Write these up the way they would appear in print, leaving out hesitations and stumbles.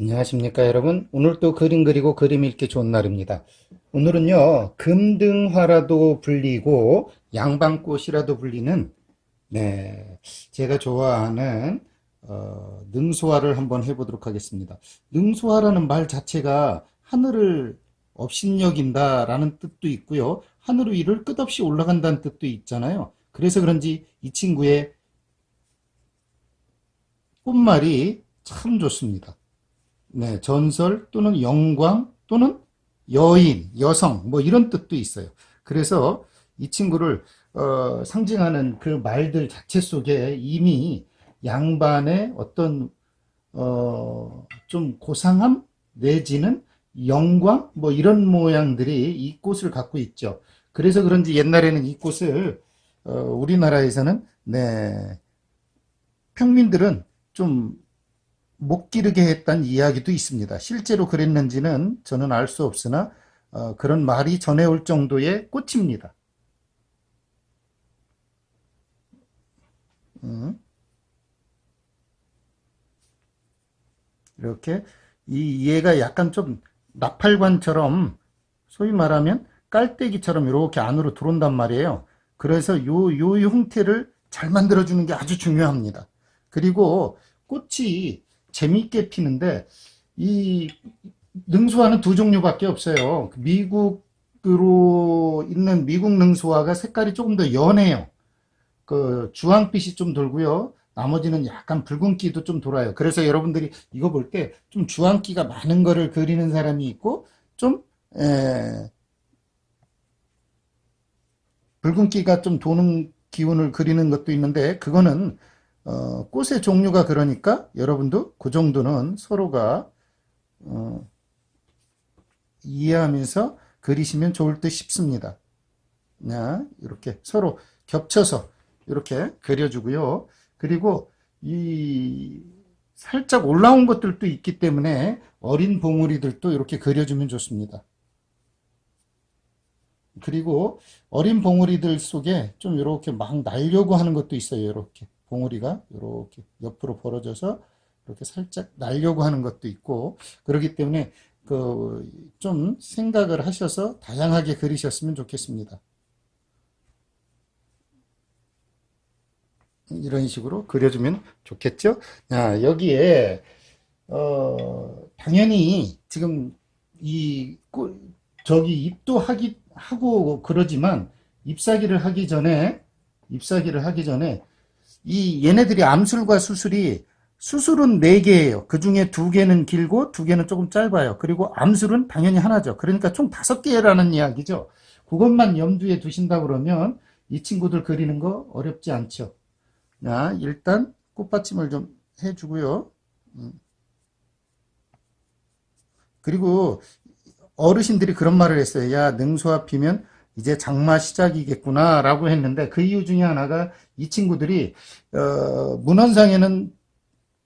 안녕하십니까 여러분. 오늘 또 그림 그리고 그림 읽기 좋은 날입니다. 오늘은요 금등화라도 불리고 양방꽃이라도 불리는 제가 좋아하는 능소화를 한번 해보도록 하겠습니다. 능소화라는 말 자체가 하늘을 업신여긴다 라는 뜻도 있고요, 하늘 위를 끝없이 올라간다는 뜻도 있잖아요. 그래서 그런지 이 친구의 꽃말이 참 좋습니다. 전설 또는 영광 또는 여인, 여성 뭐 이런 뜻도 있어요. 그래서 이 친구를 상징하는 그 말들 자체 속에 이미 양반의 어떤 좀 고상함 내지는 영광 뭐 이런 모양들이 이 꽃을 갖고 있죠. 그래서 그런지 옛날에는 이 꽃을 우리나라에서는 평민들은 좀 못 기르게 했다는 이야기도 있습니다. 실제로 그랬는지는 저는 알 수 없으나 그런 말이 전해올 정도의 꽃입니다. 음, 이렇게 이 얘가 약간 좀 나팔관처럼, 소위 말하면 깔때기처럼 이렇게 안으로 들어온단 말이에요. 그래서 요 형태를 잘 만들어주는 게 아주 중요합니다. 그리고 꽃이 재미있게 피는데, 이 능소화는 두 종류밖에 없어요. 미국으로 있는 미국 능소화가 색깔이 조금 더 연해요. 그 주황빛이 좀 돌고요. 나머지는 약간 붉은기도 좀 돌아요. 그래서 여러분들이 이거 볼 때 좀 주황기가 많은 거를 그리는 사람이 있고, 좀 붉은기가 좀 도는 기운을 그리는 것도 있는데, 그거는 꽃의 종류가 그러니까 여러분도 그 정도는 서로가 어, 이해하면서 그리시면 좋을 듯 싶습니다. 이렇게 서로 겹쳐서 이렇게 그려주고요. 그리고 이 살짝 올라온 것들도 있기 때문에 어린 봉우리들도 이렇게 그려주면 좋습니다. 그리고 어린 봉우리들 속에 좀 이렇게 막 날려고 하는 것도 있어요. 이렇게 봉우리가 이렇게 옆으로 벌어져서 이렇게 살짝 날려고 하는 것도 있고, 그렇기 때문에 그 좀 생각을 하셔서 다양하게 그리셨으면 좋겠습니다. 이런 식으로 그려주면 좋겠죠? 여기에 당연히 지금 이 저기 입도 하고 그러지만, ip사기를 하기 전에 이 얘네들이 암술과 수술은 4개예요. 그 중에 2개는 길고 2개는 조금 짧아요. 그리고 암술은 당연히 하나죠. 그러니까 총 5개라는 이야기죠. 그것만 염두에 두신다 그러면 이 친구들 그리는 거 어렵지 않죠. 일단 꽃받침을 좀 해주고요. 그리고 어르신들이 그런 말을 했어요. 야, 능수화 피면 이제 장마 시작이겠구나 라고 했는데, 그 이유 중에 하나가 이 친구들이 문헌상에는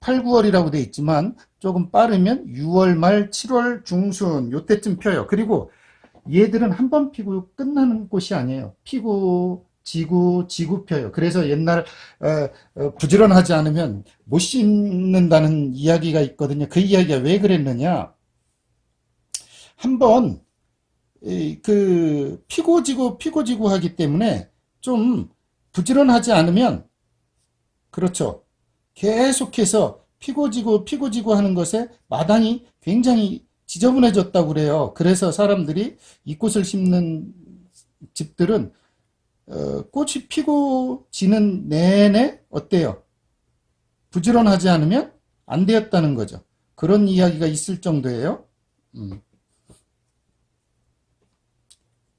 8, 9월이라고 돼 있지만 조금 빠르면 6월 말 7월 중순 요때쯤 펴요. 그리고 얘들은 한 번 피고 끝나는 꽃이 아니에요. 피고 지고 펴요. 그래서 옛날 부지런하지 않으면 못 심는다는 이야기가 있거든요. 그 이야기가 왜 그랬느냐? 한번 피고 지고 하기 때문에 좀 부지런하지 않으면, 그렇죠, 계속해서 피고 지고 하는 것에 마당이 굉장히 지저분해졌다고 그래요. 그래서 사람들이 이 꽃을 심는 집들은 꽃이 피고 지는 내내 어때요? 부지런하지 않으면 안 되었다는 거죠. 그런 이야기가 있을 정도예요. 음.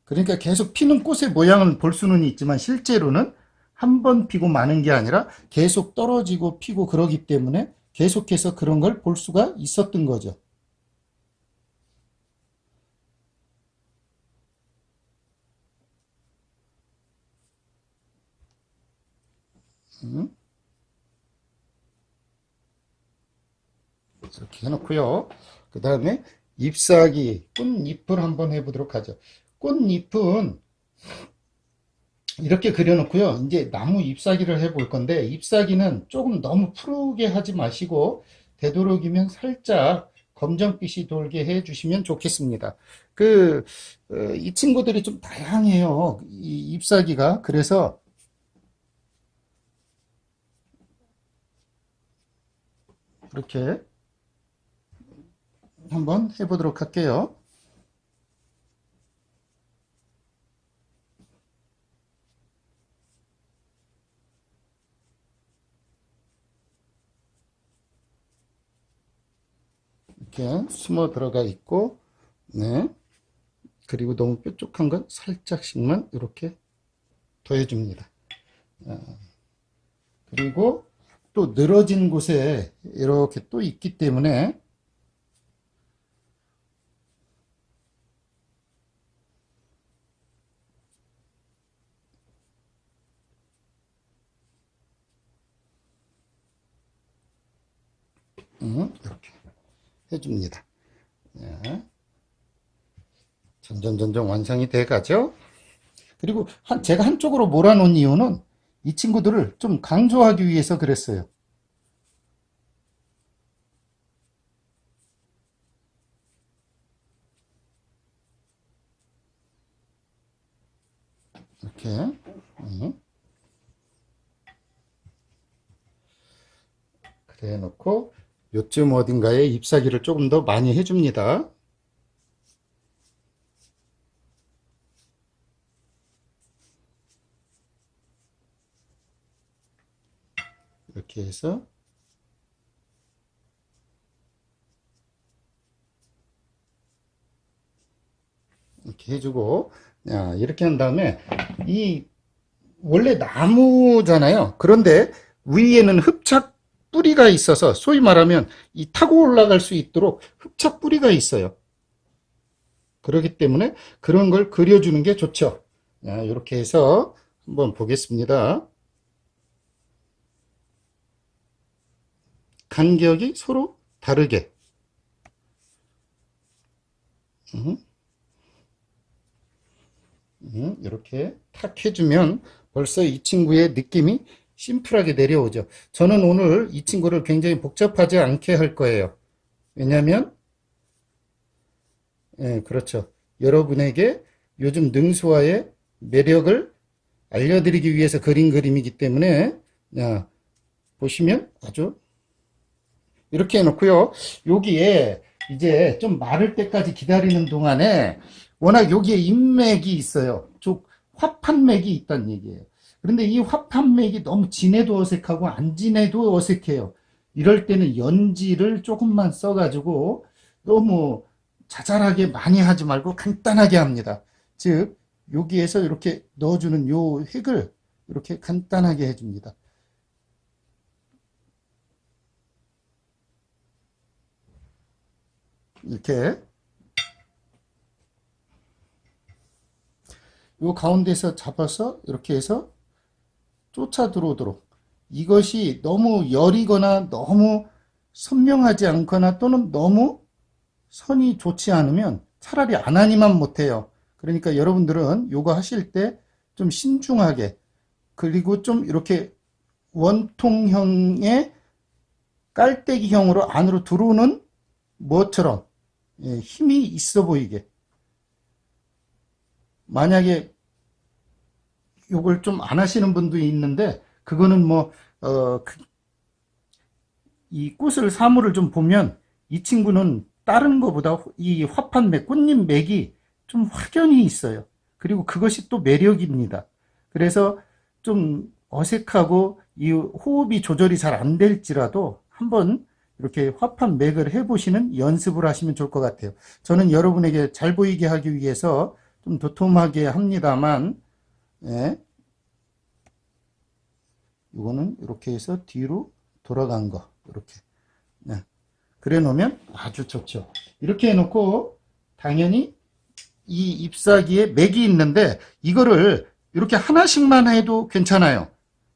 그러니까 계속 피는 꽃의 모양을 볼 수는 있지만, 실제로는 한 번 피고 마는 게 아니라 계속 떨어지고 피고 그러기 때문에 계속해서 그런 걸 볼 수가 있었던 거죠. 음, 이렇게 해놓고요. 그 다음에 잎사귀, 꽃잎을 한번 해보도록 하죠. 꽃잎은 이렇게 그려놓고요. 이제 나무 잎사귀를 해볼 건데, 잎사귀는 조금 너무 푸르게 하지 마시고 되도록이면 살짝 검정빛이 돌게 해주시면 좋겠습니다. 이 친구들이 좀 다양해요. 이 잎사귀가. 그래서 이렇게 한번 해보도록 할게요. 이렇게 숨어 들어가 있고, 네. 그리고 너무 뾰족한 건 살짝씩만 이렇게 더해줍니다. 그리고 또 늘어진 곳에 이렇게 또 있기 때문에 이렇게 해줍니다. 네. 점점 완성이 돼 가죠. 그리고 제가 한쪽으로 몰아놓은 이유는 이 친구들을 좀 강조하기 위해서 그랬어요. 이렇게 그래 놓고 요쯤 어딘가에 잎사귀를 조금 더 많이 해줍니다. 이렇게 해서 이렇게 해주고, 이렇게 한 다음에 이 원래 나무잖아요. 그런데 위에는 흡착 뿌리가 있어서 소위 말하면 이 타고 올라갈 수 있도록 흡착 뿌리가 있어요. 그렇기 때문에 그런 걸 그려주는 게 좋죠. 이렇게 해서 한번 보겠습니다. 간격이 서로 다르게 이렇게 탁 해주면 벌써 이 친구의 느낌이 심플하게 내려오죠. 저는 오늘 이 친구를 굉장히 복잡하지 않게 할 거예요. 왜냐하면 그렇죠. 여러분에게 요즘 능수화의 매력을 알려드리기 위해서 그린 그림이기 때문에 보시면 아주 이렇게 해놓고요. 여기에 이제 좀 마를 때까지 기다리는 동안에 워낙 여기에 인맥이 있어요. 쭉 화판맥이 있다는 얘기예요. 그런데 이 화판맥이 너무 진해도 어색하고 안 진해도 어색해요. 이럴 때는 연지를 조금만 써가지고 너무 자잘하게 많이 하지 말고 간단하게 합니다. 즉 여기에서 이렇게 넣어주는 요 획을 이렇게 간단하게 해줍니다. 이렇게 요 가운데서 잡아서 이렇게 해서 쫓아 들어오도록, 이것이 너무 여리거나 너무 선명하지 않거나 또는 너무 선이 좋지 않으면 차라리 안 하니만 못해요. 그러니까 여러분들은 요거 하실 때 좀 신중하게, 그리고 좀 이렇게 원통형의 깔때기형으로 안으로 들어오는 뭐처럼 힘이 있어 보이게. 만약에 요걸 좀 안 하시는 분도 있는데, 그거는 이 꽃을, 사물을 좀 보면 이 친구는 다른 것보다 이 화판맥, 꽃잎 맥이 좀 확연히 있어요. 그리고 그것이 또 매력입니다. 그래서 좀 어색하고 이 호흡이 조절이 잘 안 될지라도 한번 이렇게 화판 맥을 해보시는 연습을 하시면 좋을 것 같아요. 저는 여러분에게 잘 보이게 하기 위해서 좀 도톰하게 합니다만, 이거는 이렇게 해서 뒤로 돌아간 거 이렇게 그래 놓으면 아주 좋죠. 이렇게 해놓고 당연히 이 잎사귀에 맥이 있는데 이거를 이렇게 하나씩만 해도 괜찮아요.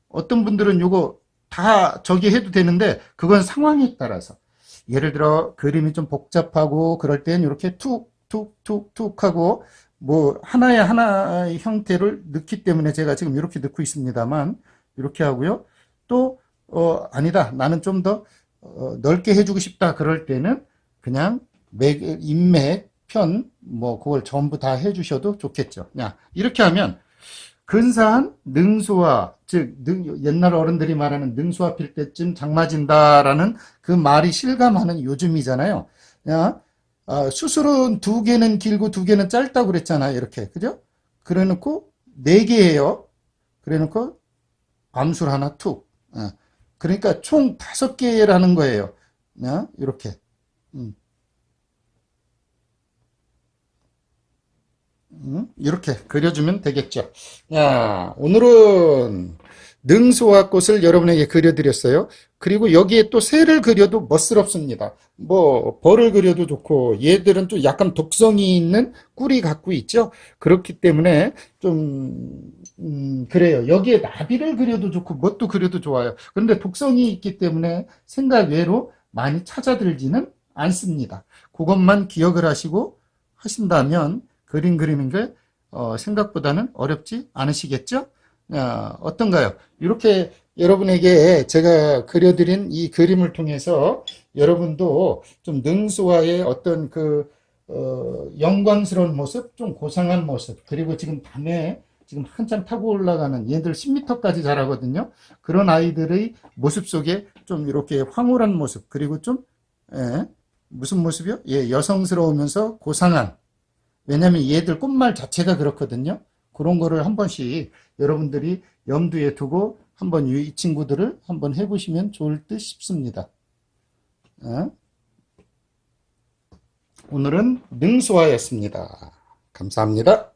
어떤 분들은 요거 다 저기 해도 되는데 그건 상황에 따라서, 예를 들어 그림이 좀 복잡하고 그럴 땐 이렇게 툭툭툭툭 하고 하나의 형태를 넣기 때문에 제가 지금 이렇게 넣고 있습니다만, 이렇게 하고요. 또 아니다, 나는 좀 더 넓게 해주고 싶다 그럴 때는 그냥 인맥, 편, 뭐, 그걸 전부 다 해주셔도 좋겠죠. 야, 이렇게 하면, 근사한 능수화, 즉, 옛날 어른들이 말하는 능수화 필 때쯤 장마진다라는 그 말이 실감하는 요즘이잖아요. 야, 수술은 두 개는 길고 두 개는 짧다고 그랬잖아요. 이렇게. 그죠? 그래 놓고, 네 개예요. 그래 놓고, 암술 하나 툭. 그러니까 총 다섯 개라는 거예요. 이렇게. 음. 이렇게 그려주면 되겠죠. 야, 오늘은 능소와 꽃을 여러분에게 그려드렸어요. 그리고 여기에 또 새를 그려도 멋스럽습니다. 뭐 벌을 그려도 좋고 얘들은 또 약간 독성이 있는 꿀이 갖고 있죠. 그렇기 때문에 좀 그래요. 여기에 나비를 그려도 좋고 뭣도 그려도 좋아요. 그런데 독성이 있기 때문에 생각 외로 많이 찾아들지는 않습니다. 그것만 기억을 하시고 하신다면 그림 그리는 게 생각보다는 어렵지 않으시겠죠? 어떤가요? 이렇게 여러분에게 제가 그려드린 이 그림을 통해서 여러분도 좀 능수와의 어떤 영광스러운 모습, 좀 고상한 모습, 그리고 지금 밤에 지금 한참 타고 올라가는 얘들 10m까지 자라거든요. 그런 아이들의 모습 속에 좀 이렇게 황홀한 모습, 그리고 좀, 예, 무슨 모습이요? 예, 여성스러우면서 고상한, 왜냐면 얘들 꽃말 자체가 그렇거든요. 그런 거를 한 번씩 여러분들이 염두에 두고 한번 이 친구들을 한번 해보시면 좋을 듯 싶습니다. 오늘은 능수화였습니다. 감사합니다.